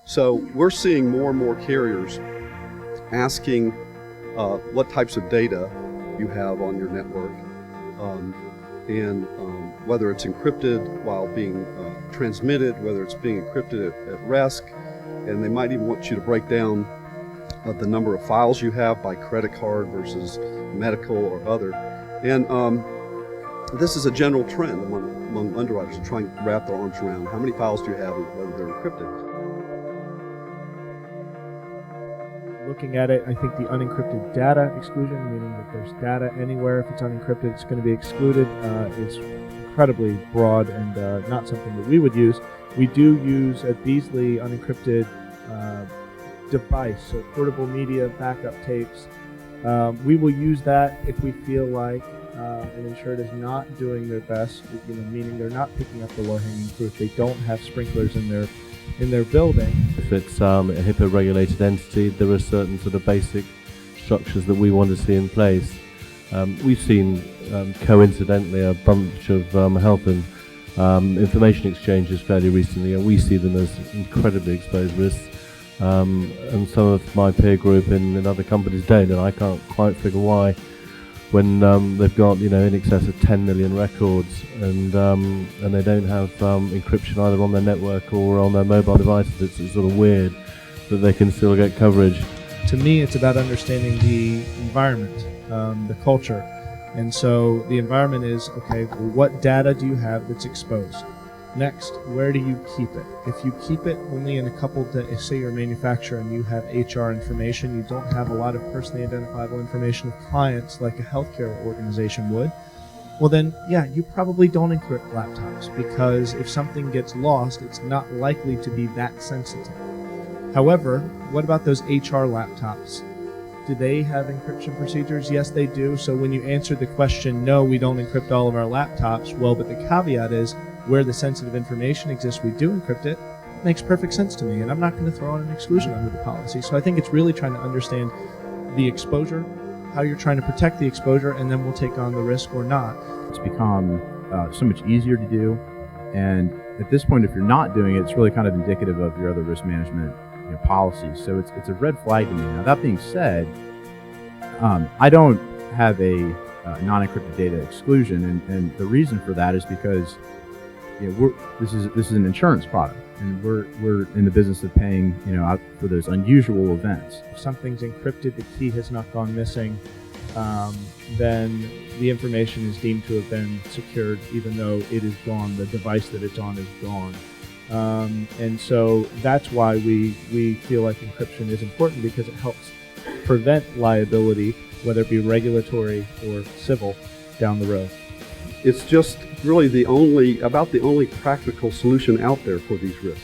So we're seeing more and more carriers asking what types of data you have on your network, and whether it's encrypted while being transmitted, whether it's being encrypted at rest, and they might even want you to break down the number of files you have by credit card versus medical or other. And this is a general trend among underwriters to try and wrap their arms around how many files do you have and whether they're encrypted. Looking at it, I think the unencrypted data exclusion, meaning that there's data anywhere, if it's unencrypted, it's going to be excluded, is incredibly broad and not something that we would use. We do use at Beazley unencrypted device, so portable media, backup tapes. We will use that if we feel like an insured is not doing their best, meaning they're not picking up the low-hanging fruit. They don't have sprinklers in their building. If it's a HIPAA-regulated entity, there are certain sort of basic structures that we want to see in place. We've seen, coincidentally, a bunch of health and information exchanges fairly recently, and we see them as incredibly exposed risks. And some of my peer group in other companies don't, and I can't quite figure why. When they've got in excess of 10 million records, and they don't have encryption either on their network or on their mobile devices, it's sort of weird that they can still get coverage. To me, it's about understanding the environment, the culture. And so the environment is, okay, well, what data do you have that's exposed? Next, where do you keep it? If you keep it only in a couple, say you're a manufacturer and you have HR information, you don't have a lot of personally identifiable information of clients like a healthcare organization would, well then, yeah, you probably don't encrypt laptops, because if something gets lost, it's not likely to be that sensitive. However, what about those HR laptops? Do they have encryption procedures? Yes, they do. So when you answer the question, no, we don't encrypt all of our laptops, well, but the caveat is, where the sensitive information exists, we do encrypt it. It makes perfect sense to me, and I'm not going to throw out an exclusion under the policy. So I think it's really trying to understand the exposure, how you're trying to protect the exposure, and then we'll take on the risk or not. It's become so much easier to do, and at this point, if you're not doing it, it's really kind of indicative of your other risk management policies. So it's a red flag to me. Now, that being said, I don't have a non-encrypted data exclusion, and the reason for that is because this is an insurance product, and we're in the business of paying out for those unusual events. If something's encrypted, the key has not gone missing, then the information is deemed to have been secured, even though it is gone. The device that it's on is gone, and so that's why we feel like encryption is important, because it helps prevent liability, whether it be regulatory or civil, down the road. It's just really about the only practical solution out there for these risks.